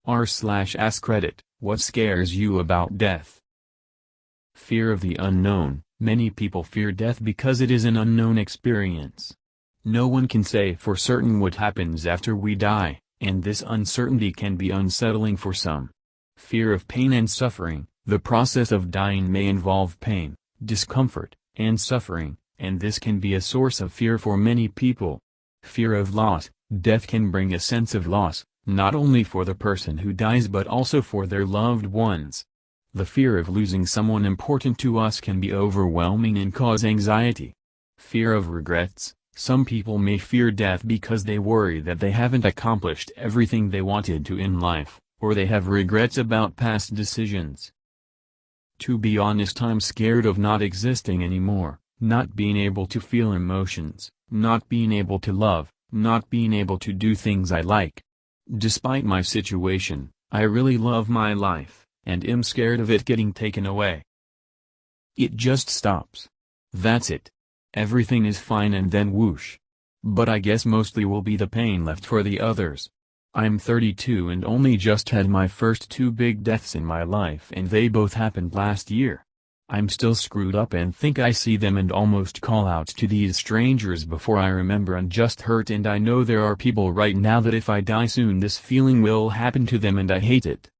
r/AskReddit, what scares you about death? Fear of the unknown. Many people fear death because it is an unknown experience. No one can say for certain what happens after we die, and this uncertainty can be unsettling for some. Fear of pain and suffering. The process of dying may involve pain, discomfort, and suffering, and this can be a source of fear for many people. Fear of loss. Death can bring a sense of loss, not only for the person who dies but also for their loved ones. The fear of losing someone important to us can be overwhelming and cause anxiety. Fear of regrets. Some people may fear death because they worry that they haven't accomplished everything they wanted to in life, or they have regrets about past decisions. To be honest, I'm scared of not existing anymore, not being able to feel emotions, not being able to love, not being able to do things I like. Despite my situation, I really love my life, and am scared of it getting taken away. It just stops. That's it. Everything is fine and then whoosh. But I guess mostly will be the pain left for the others. I'm 32 and only just had my first 2 big deaths in my life, and they both happened last year. I'm still screwed up and think I see them and almost call out to these strangers before I remember and just hurt, and I know there are people right now that if I die soon this feeling will happen to them and I hate it.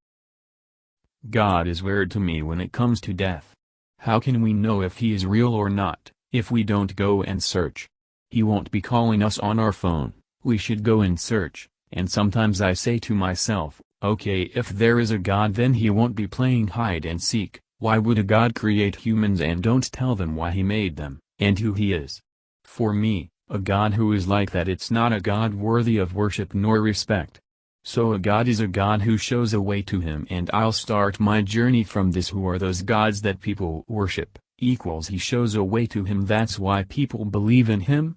God is weird to me when it comes to death. How can we know if he is real or not, if we don't go and search? He won't be calling us on our phone, we should go and search, and sometimes I say to myself, okay, if there is a God then he won't be playing hide and seek. Why would a God create humans and don't tell them why he made them, and who he is? For me, a God who is like that, it's not a God worthy of worship nor respect. So a God is a God who shows a way to him, and I'll start my journey from this. Who are those gods that people worship? Equals he shows a way to him, that's why people believe in him?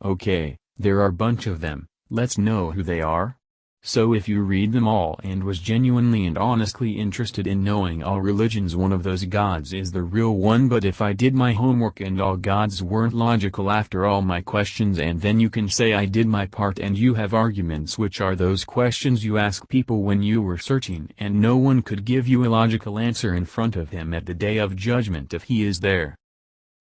Okay, there are a bunch of them, let's know who they are. So if you read them all and was genuinely and honestly interested in knowing all religions, one of those gods is the real one. But if I did my homework and all gods weren't logical after all my questions, and then you can say I did my part and you have arguments, which are those questions you ask people when you were searching and no one could give you a logical answer in front of him at the day of judgment if he is there.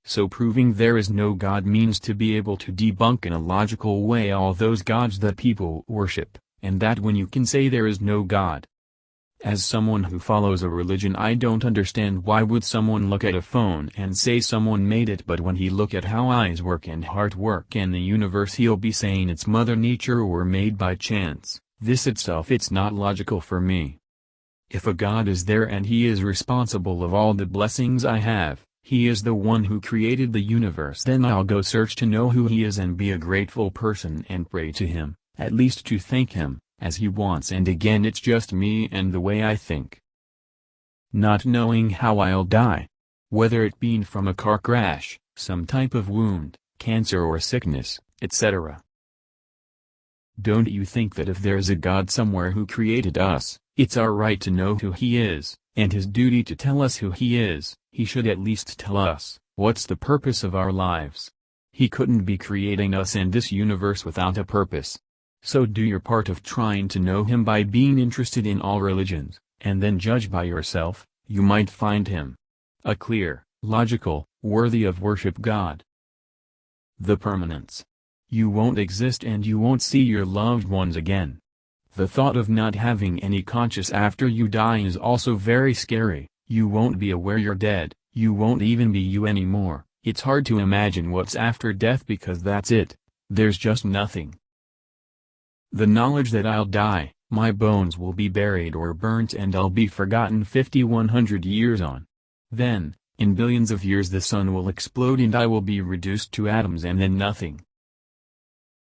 So proving there is no God means to be able to debunk in a logical way all those gods that people worship. And that when you can say there is no God. As someone who follows a religion, I don't understand why would someone look at a phone and say someone made it, but when he look at how eyes work and heart work and the universe, he'll be saying it's Mother Nature or made by chance. This itself, it's not logical for me. If a God is there and he is responsible of all the blessings I have, he is the one who created the universe, then I'll go search to know who he is and be a grateful person and pray to him. At least to thank him, as he wants. And again, it's just me and the way I think. Not knowing how I'll die. Whether it being from a car crash, some type of wound, cancer or sickness, etc. Don't you think that if there's a God somewhere who created us, it's our right to know who he is, and his duty to tell us who he is? He should at least tell us, what's the purpose of our lives? He couldn't be creating us and this universe without a purpose. So do your part of trying to know him by being interested in all religions, and then judge by yourself. You might find him a clear, logical, worthy of worship God. The permanence. You won't exist and you won't see your loved ones again. The thought of not having any conscious after you die is also very scary. You won't be aware you're dead, you won't even be you anymore. It's hard to imagine what's after death because that's it. There's just nothing. The knowledge that I'll die, my bones will be buried or burnt and I'll be forgotten 100 years on. Then, in billions of years the sun will explode and I will be reduced to atoms and then nothing.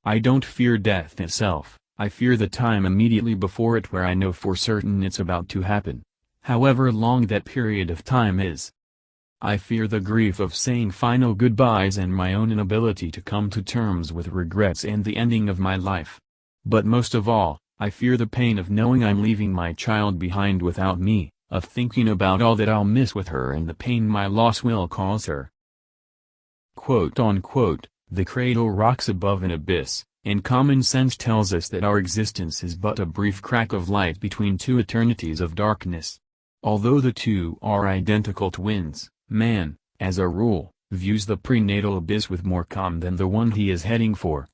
I don't fear death itself, I fear the time immediately before it where I know for certain it's about to happen, however long that period of time is. I fear the grief of saying final goodbyes and my own inability to come to terms with regrets and the ending of my life. But most of all, I fear the pain of knowing I'm leaving my child behind without me, of thinking about all that I'll miss with her and the pain my loss will cause her. Quote unquote, the cradle rocks above an abyss, and common sense tells us that our existence is but a brief crack of light between two eternities of darkness. Although the two are identical twins, man, as a rule, views the prenatal abyss with more calm than the one he is heading for.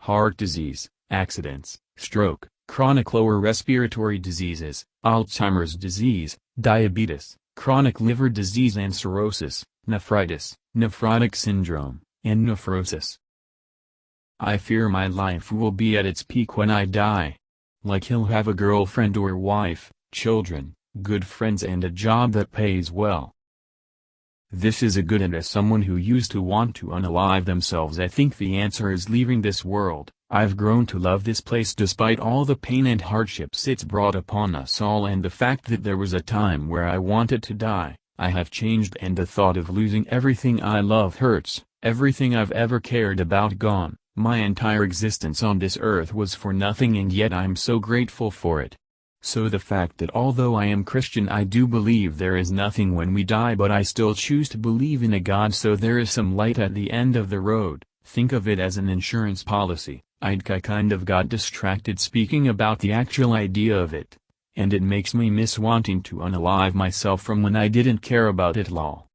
Heart disease, accidents, stroke, chronic lower respiratory diseases, Alzheimer's disease, diabetes, chronic liver disease and cirrhosis, nephritis, nephrotic syndrome, and nephrosis. I fear my life will be at its peak when I die. Like he'll have a girlfriend or wife, children, good friends and a job that pays well. This is a good, and as someone who used to want to unalive themselves, I think the answer is leaving this world. I've grown to love this place despite all the pain and hardships it's brought upon us all, and the fact that there was a time where I wanted to die. I have changed, and the thought of losing everything I love hurts, everything I've ever cared about gone. My entire existence on this earth was for nothing, and yet I'm so grateful for it. So the fact that although I am Christian, I do believe there is nothing when we die, but I still choose to believe in a God, so there is some light at the end of the road. Think of it as an insurance policy. I kind of got distracted speaking about the actual idea of it, and it makes me miss wanting to unalive myself from when I didn't care about it lol.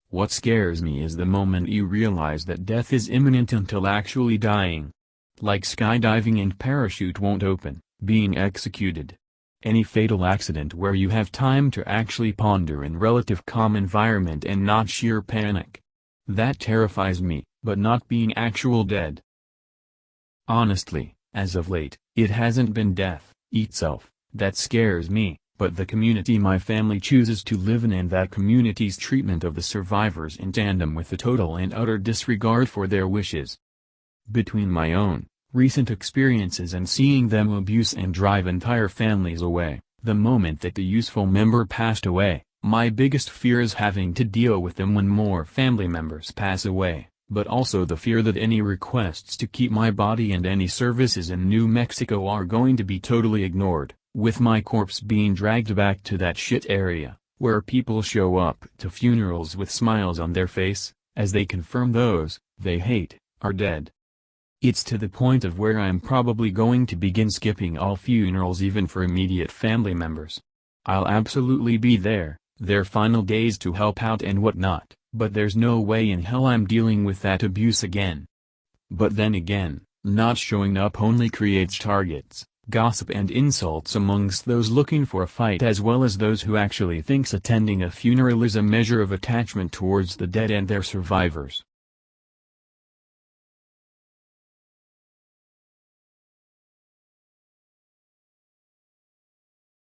What scares me is the moment you realize that death is imminent until actually dying. Like skydiving and parachute won't open, being executed. Any fatal accident where you have time to actually ponder in relative calm environment and not sheer panic. That terrifies me, but not being actual dead. Honestly, as of late, it hasn't been death itself that scares me, but the community my family chooses to live in, and that community's treatment of the survivors in tandem with the total and utter disregard for their wishes. Between my own recent experiences and seeing them abuse and drive entire families away, the moment that the useful member passed away, my biggest fear is having to deal with them when more family members pass away, but also the fear that any requests to keep my body and any services in New Mexico are going to be totally ignored, with my corpse being dragged back to that shit area, where people show up to funerals with smiles on their face, as they confirm those they hate are dead. It's to the point of where I'm probably going to begin skipping all funerals, even for immediate family members. I'll absolutely be there, their final days, to help out and whatnot, but there's no way in hell I'm dealing with that abuse again. But then again, not showing up only creates targets, gossip and insults amongst those looking for a fight, as well as those who actually thinks attending a funeral is a measure of attachment towards the dead and their survivors.